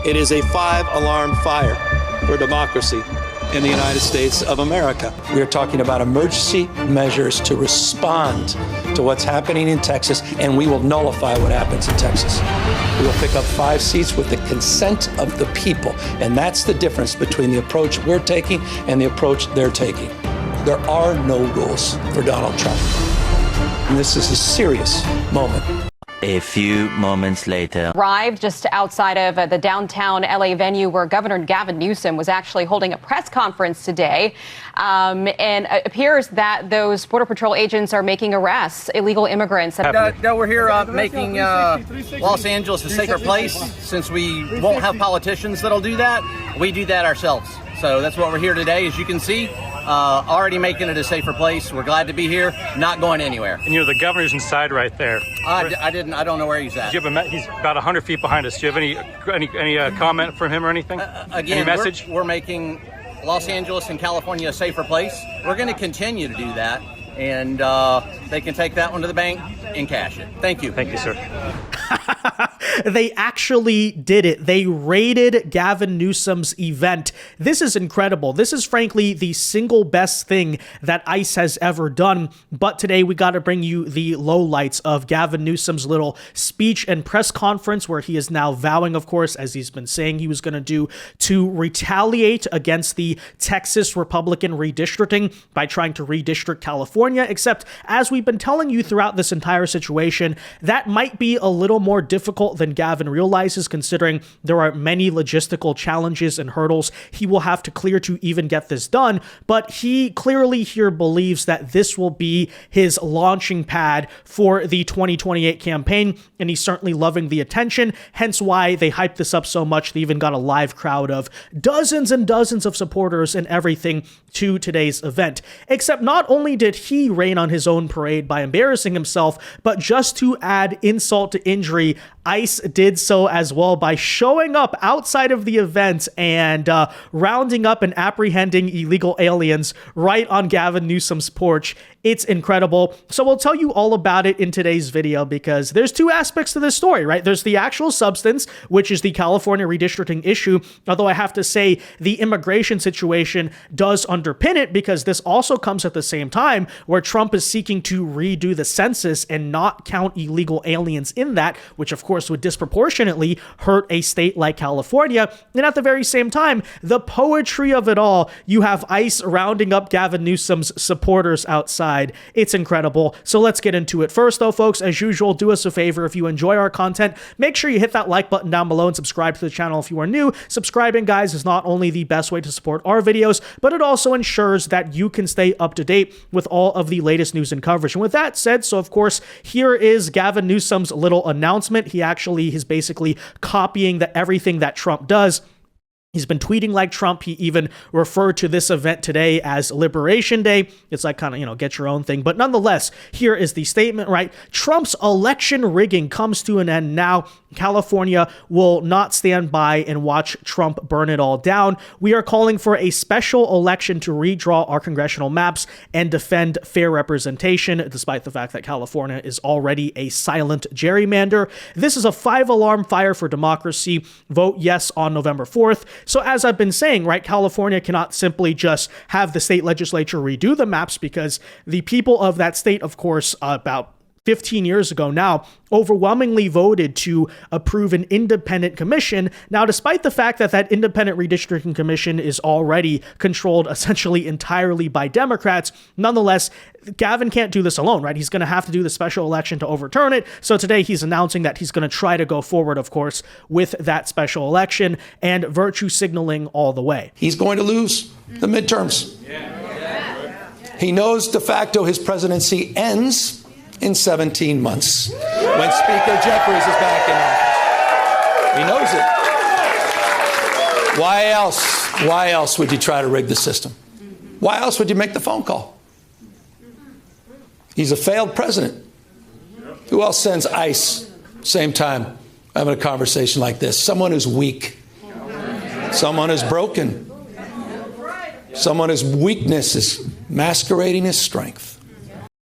It is a 5-alarm fire for democracy in the United States of America. We are talking about emergency measures to respond to what's happening in Texas, and we will nullify what happens in Texas. We will pick up 5 seats with the consent of the people, and that's the difference between the approach we're taking and the approach they're taking. There are no rules for Donald Trump, and this is a serious moment. A few moments later. Arrived just outside of the downtown LA venue where Governor Gavin Newsom was actually holding a press conference today. And it appears that those Border Patrol agents are making arrests, illegal immigrants. We're here making Los Angeles a safer place. Since we won't have politicians that'll do that, we do that ourselves. So that's what we're here today, as you can see. Already making it a safer place. We're glad to be here, not going anywhere. And you know, the governor's inside right there. I don't know where he's at. He's about 100 feet behind us. Do you have any comment from him or anything? Again, any message? We're making Los Angeles and California a safer place. We're going to continue to do that, and they can take that one to the bank and cash it. Thank you. Thank you, sir. They actually did it. They raided Gavin Newsom's event. This is incredible. This is frankly the single best thing that ICE has ever done. But today we got to bring you the lowlights of Gavin Newsom's little speech and press conference, where he is now vowing, of course, as he's been saying he was going to do, to retaliate against the Texas Republican redistricting by trying to redistrict California. Except, as we've been telling you throughout this entire situation, that might be a little more difficult than Gavin realizes, considering there are many logistical challenges and hurdles he will have to clear to even get this done. But he clearly here believes that this will be his launching pad for the 2028 campaign, and he's certainly loving the attention, hence why they hyped this up so much. They even got a live crowd of dozens and dozens of supporters and everything to today's event. Except not only did he rain on his own parade by embarrassing himself, but just to add insult to injury, ICE did so as well by showing up outside of the event and rounding up and apprehending illegal aliens right on Gavin Newsom's porch. It's incredible. So we'll tell you all about it in today's video, because there's 2 aspects to this story, right? There's the actual substance, which is the California redistricting issue, although I have to say the immigration situation does underpin it, because this also comes at the same time where Trump is seeking to redo the census and not count illegal aliens in that, which of course would disproportionately hurt a state like California. And at the very same time, the poetry of it all, you have ICE rounding up Gavin Newsom's supporters outside. It's incredible. So let's get into it. First though, folks, as usual, do us a favor. If you enjoy our content, make sure you hit that like button down below and subscribe to the channel if you are new. Subscribing, guys, is not only the best way to support our videos, but it also ensures that you can stay up to date with all of the latest news and coverage. And with that said, so of course, here is Gavin Newsom's little announcement. He actually is basically copying everything that Trump does. He's been tweeting like Trump. He even referred to this event today as Liberation Day. It's like kind of, get your own thing. But nonetheless, here is the statement, right? Trump's election rigging comes to an end now. California will not stand by and watch Trump burn it all down. We are calling for a special election to redraw our congressional maps and defend fair representation, despite the fact that California is already a silent gerrymander. This is a 5-alarm fire for democracy. Vote yes on November 4th. So as I've been saying, right, California cannot simply just have the state legislature redo the maps, because the people of that state, of course, about 15 years ago now, overwhelmingly voted to approve an independent commission. Now, despite the fact that that independent redistricting commission is already controlled essentially entirely by Democrats, nonetheless, Gavin can't do this alone, right? He's going to have to do the special election to overturn it. So today he's announcing that he's going to try to go forward, of course, with that special election and virtue signaling all the way. He's going to lose the midterms. He knows de facto his presidency ends in 17 months when Speaker Jeffries is back in office. He knows it. Why else? Why else would you try to rig the system? Why else would you make the phone call? He's a failed president. Who else sends ICE same time having a conversation like this? Someone who's weak. Someone who's broken. Someone whose weakness is masquerading as strength.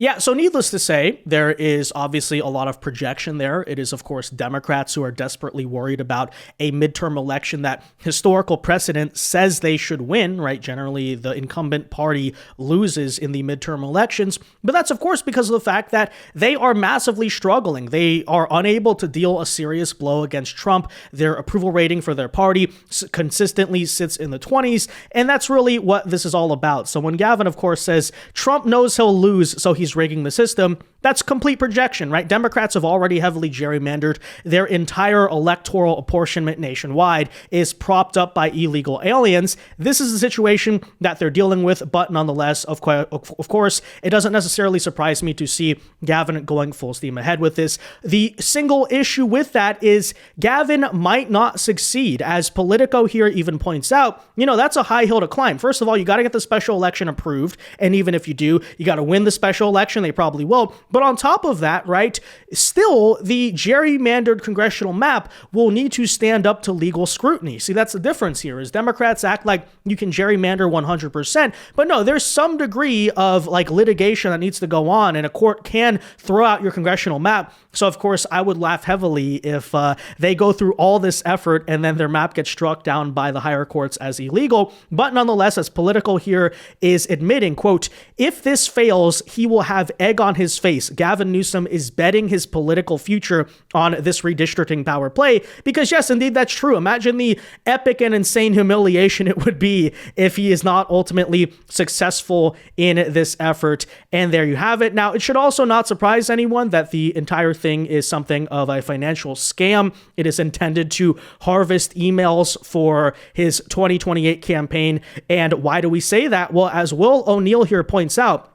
Yeah, so needless to say, there is obviously a lot of projection there. It is, of course, Democrats who are desperately worried about a midterm election that historical precedent says they should win, right? Generally, the incumbent party loses in the midterm elections. But that's, of course, because of the fact that they are massively struggling. They are unable to deal a serious blow against Trump. Their approval rating for their party consistently sits in the 20s, and that's really what this is all about. So when Gavin, of course, says Trump knows he'll lose, so he's rigging the system, that's complete projection, right? Democrats have already heavily gerrymandered. Their entire electoral apportionment nationwide is propped up by illegal aliens. This is the situation that they're dealing with, but nonetheless, of course, it doesn't necessarily surprise me to see Gavin going full steam ahead with this. The single issue with that is Gavin might not succeed. As Politico here even points out, that's a high hill to climb. First of all, you got to get the special election approved, and even if you do, you got to win the special election. They probably will. But on top of that, right, still the gerrymandered congressional map will need to stand up to legal scrutiny. See, that's the difference here is Democrats act like you can gerrymander 100%, but no, there's some degree of litigation that needs to go on, and a court can throw out your congressional map. So of course, I would laugh heavily if they go through all this effort and then their map gets struck down by the higher courts as illegal. But nonetheless, as Politico here is admitting, quote, if this fails, he will have egg on his face. Gavin Newsom is betting his political future on this redistricting power play because yes, indeed, that's true. Imagine the epic and insane humiliation it would be if he is not ultimately successful in this effort. And there you have it. Now, it should also not surprise anyone that the entire thing is something of a financial scam. It is intended to harvest emails for his 2028 campaign. And why do we say that? Well, as Will O'Neill here points out,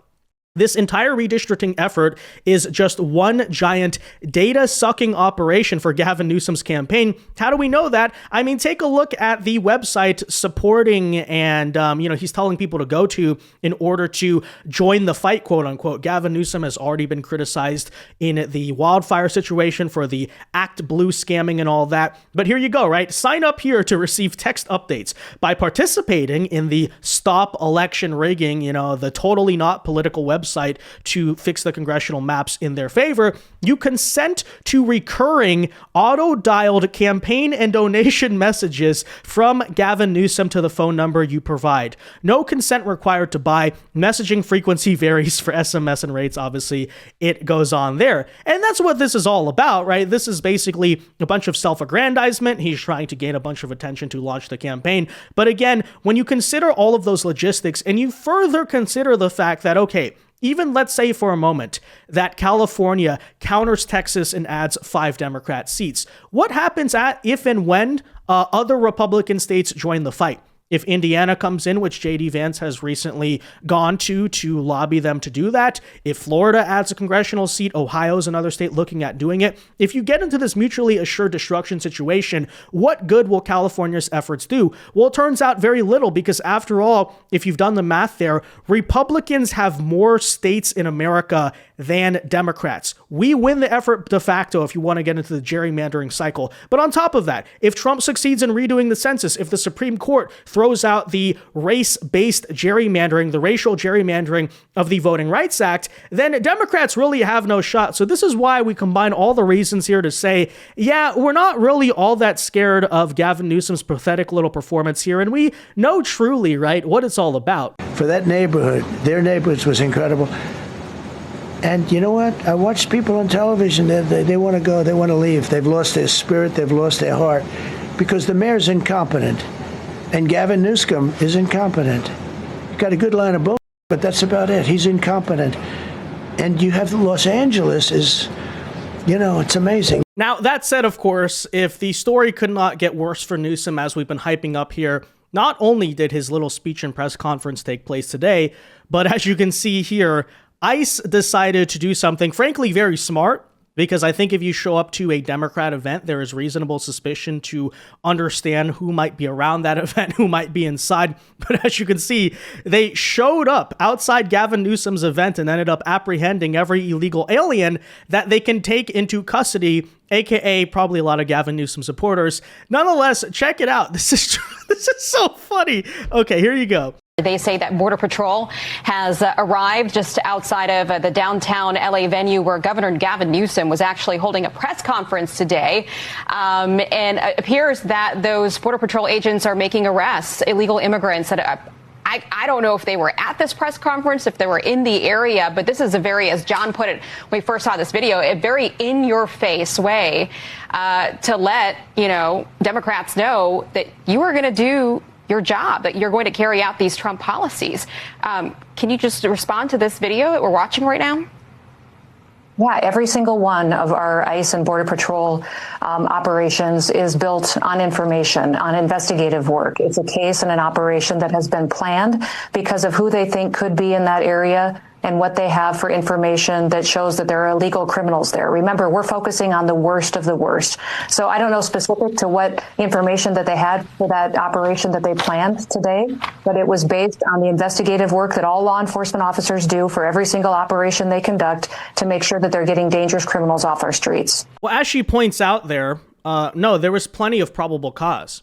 this entire redistricting effort is just one giant data-sucking operation for Gavin Newsom's campaign. How do we know that? I mean, take a look at the website supporting and, he's telling people to go to in order to join the fight, quote unquote. Gavin Newsom has already been criticized in the wildfire situation for the Act Blue scamming and all that. But here you go, right? Sign up here to receive text updates. By participating in the Stop Election Rigging, the totally not political website to fix the congressional maps in their favor, you consent to recurring auto-dialed campaign and donation messages from Gavin Newsom to the phone number you provide. No consent required to buy. Messaging frequency varies for SMS and rates. Obviously, it goes on there. And that's what this is all about, right? This is basically a bunch of self-aggrandizement. He's trying to gain a bunch of attention to launch the campaign. But again, when you consider all of those logistics and you further consider the fact that, okay, even let's say for a moment that California counters Texas and adds 5 Democrat seats. What happens if and when other Republican states join the fight? If Indiana comes in, which J.D. Vance has recently gone to lobby them to do that, if Florida adds a congressional seat, Ohio is another state looking at doing it. If you get into this mutually assured destruction situation, what good will California's efforts do? Well, it turns out very little because after all, if you've done the math there, Republicans have more states in America than Democrats. We win the effort de facto if you want to get into the gerrymandering cycle. But on top of that, if Trump succeeds in redoing the census, if the Supreme Court throws out the race-based gerrymandering, the racial gerrymandering of the Voting Rights Act, then Democrats really have no shot. So this is why we combine all the reasons here to say, yeah, we're not really all that scared of Gavin Newsom's pathetic little performance here, and we know truly, right, what it's all about. For that neighborhood, their neighborhoods was incredible. And you know what? I watched people on television, they want to go, they want to leave. They've lost their spirit, they've lost their heart, because the mayor's incompetent. And Gavin Newsom is incompetent. Got a good line of bull, but that's about it. He's incompetent. And you have Los Angeles is, it's amazing. Now, that said, of course, if the story could not get worse for Newsom, as we've been hyping up here, not only did his little speech and press conference take place today, but as you can see here, ICE decided to do something, frankly, very smart. Because I think if you show up to a Democrat event, there is reasonable suspicion to understand who might be around that event, who might be inside. But as you can see, they showed up outside Gavin Newsom's event and ended up apprehending every illegal alien that they can take into custody, aka probably a lot of Gavin Newsom supporters. Nonetheless, check it out. This is so funny. Okay, here you go. They say that Border Patrol has arrived just outside of the downtown LA venue where Governor Gavin Newsom was actually holding a press conference today. And it appears that those Border Patrol agents are making arrests, illegal immigrants that I don't know if they were at this press conference, if they were in the area, but this is a very, as John put it when we first saw this video, a very in-your-face way to let, Democrats know that you are going to do your job, that you're going to carry out these Trump policies. Can you just respond to this video that we're watching right now? Yeah, every single one of our ICE and Border Patrol operations is built on information, on investigative work. It's a case and an operation that has been planned because of who they think could be in that area and what they have for information that shows that there are illegal criminals there. Remember, we're focusing on the worst of the worst. So I don't know specific to what information that they had for that operation that they planned today, but it was based on the investigative work that all law enforcement officers do for every single operation they conduct to make sure that they're getting dangerous criminals off our streets. Well, as she points out there, no, there was plenty of probable cause.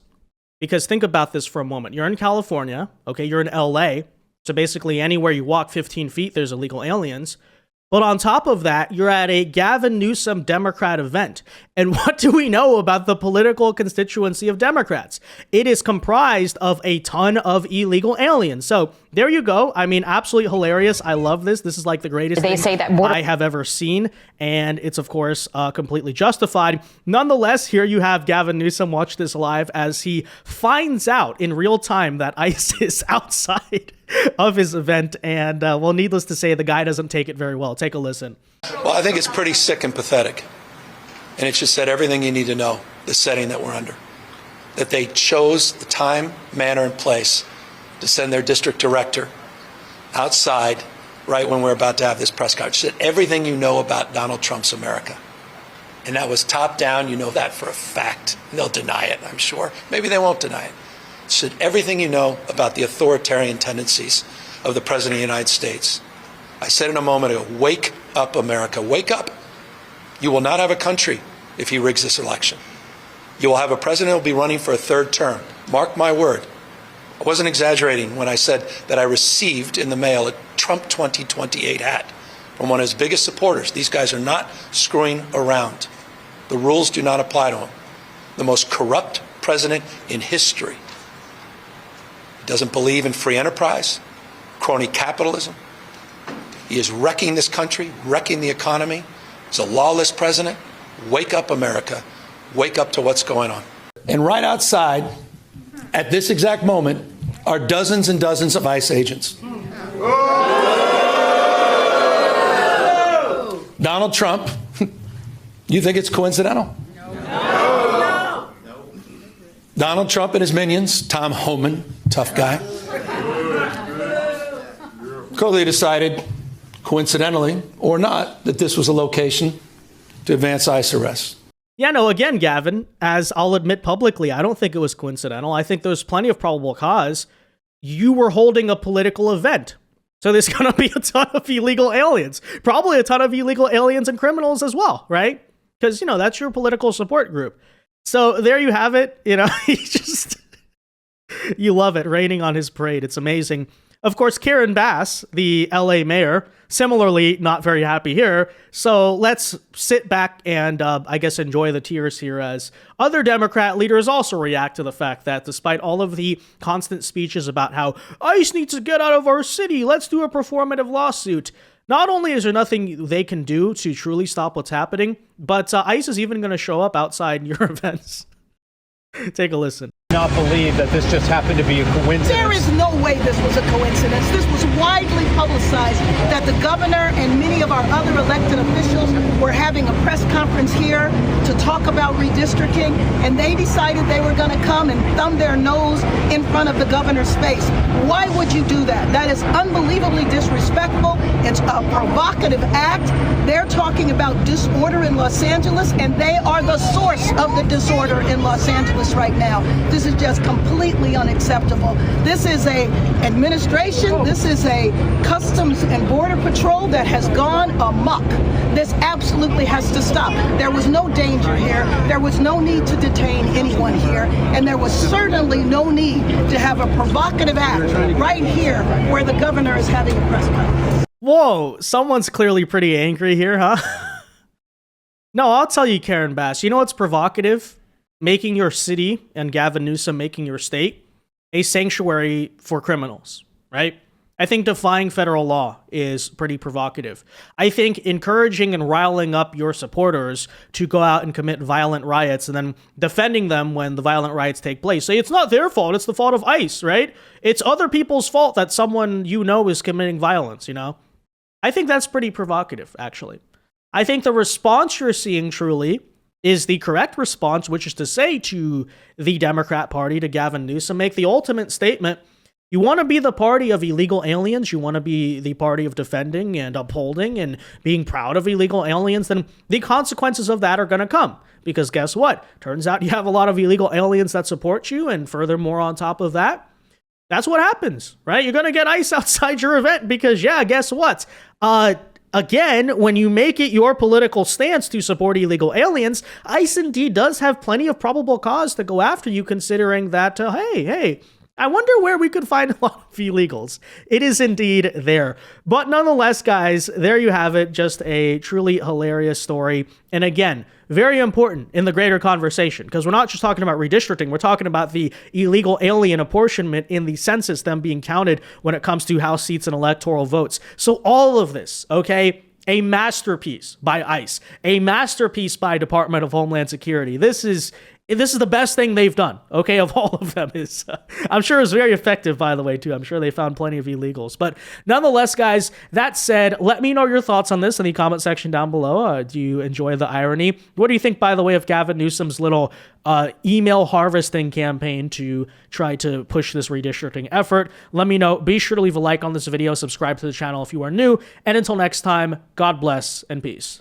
Because think about this for a moment. You're in California, okay, you're in LA, so basically anywhere you walk 15 feet, there's illegal aliens. But on top of that, you're at a Gavin Newsom Democrat event. And what do we know about the political constituency of Democrats? It is comprised of a ton of illegal aliens. So there you go. I mean, absolutely hilarious. I love this. This is like the greatest thing I have ever seen. And it's, of course, completely justified. Nonetheless, here you have Gavin Newsom watch this live as he finds out in real time that ICE is outside of his event. And, well, needless to say, the guy doesn't take it very well. Take a listen. Well, I think it's pretty sick and pathetic. And it just said everything you need to know, the setting that we're under. That they chose the time, manner, and place to send their district director outside right when we're about to have this press conference. Said everything you know about Donald Trump's America. And that was top down. You know that for a fact. They'll deny it, I'm sure. Maybe they won't deny it. Said everything you know about the authoritarian tendencies of the President of the United States. I said in a moment ago, wake up, America. Wake up. You will not have a country if he rigs this election. You will have a president who will be running for a third term. Mark my word. I wasn't exaggerating when I said that I received in the mail a Trump 2028 hat from one of his biggest supporters. These guys are not screwing around. The rules do not apply to him. The most corrupt president in history. He doesn't believe in free enterprise, crony capitalism. He is wrecking this country, wrecking the economy. He's a lawless president. Wake up, America. Wake up to what's going on. And right outside, at this exact moment, are dozens and dozens of ICE agents. Donald Trump, you think it's coincidental? No. Donald Trump and his minions, Tom Homan, tough guy, clearly decided, coincidentally or not, that this was a location to advance ICE arrests. Yeah, no, again, Gavin, as I'll admit publicly, I don't think it was coincidental. I think there's plenty of probable cause. You were holding a political event. So there's going to be a ton of illegal aliens. Probably a ton of illegal aliens and criminals as well, right? Because, that's your political support group. So there you have it. He just... you love it, raining on his parade. It's amazing. Of course, Karen Bass, the LA mayor, similarly not very happy here. So let's sit back and, I guess, enjoy the tears here as other Democrat leaders also react to the fact that despite all of the constant speeches about how ICE needs to get out of our city, let's do a performative lawsuit. Not only is there nothing they can do to truly stop what's happening, but ICE is even going to show up outside your events. Take a listen. Not believe that this just happened to be a coincidence. There is no way this was a coincidence. This was widely publicized that the governor and many of our other elected officials were having a press conference here to talk about redistricting, and they decided they were going to come and thumb their nose in front of the governor's face. Why would you do that? That is unbelievably disrespectful. It's a provocative act. They're talking about disorder in Los Angeles, and they are the source of the disorder in Los Angeles right now. This This is just completely unacceptable. This is a administration, this is a Customs and Border Patrol that has gone amok. This absolutely has to stop. There was no danger here. There was no need to detain anyone here. And there was certainly no need to have a provocative act right here where the governor is having a press conference. Whoa, someone's clearly pretty angry here, huh? No, I'll tell you, Karen Bass, you know what's provocative? Making your city and Gavin Newsom making your state a sanctuary for criminals, right? I think defying federal law is pretty provocative. I think encouraging and riling up your supporters to go out and commit violent riots and then defending them when the violent riots take place. Say it's not their fault, it's the fault of ICE, right? It's other people's fault that someone you know is committing violence, you know? I think that's pretty provocative, actually. I think the response you're seeing truly is the correct response, which is to say to the Democrat Party, to Gavin Newsom, make the ultimate statement. You want to be the party of illegal aliens, you want to be the party of defending and upholding and being proud of illegal aliens, then the consequences of that are going to come. Because guess what? Turns out you have a lot of illegal aliens that support you, and furthermore, on top of that, that's what happens, right? You're going to get ICE outside your event because, yeah, guess what? Again, when you make it your political stance to support illegal aliens, ICE indeed does have plenty of probable cause to go after you, considering that, hey, I wonder where we could find a lot of illegals. It is indeed there. But nonetheless, guys, there you have it. Just a truly hilarious story. And again, very important in the greater conversation, because we're not just talking about redistricting. We're talking about the illegal alien apportionment in the census, them being counted when it comes to House seats and electoral votes. So all of this, okay, a masterpiece by ICE, a masterpiece by Department of Homeland Security. This is the best thing they've done, okay, of all of them. I'm sure it's very effective, by the way, too. I'm sure they found plenty of illegals. But nonetheless, guys, that said, let me know your thoughts on this in the comment section down below. Do you enjoy the irony? What do you think, by the way, of Gavin Newsom's little email harvesting campaign to try to push this redistricting effort? Let me know. Be sure to leave a like on this video, subscribe to the channel if you are new, and until next time, God bless and peace.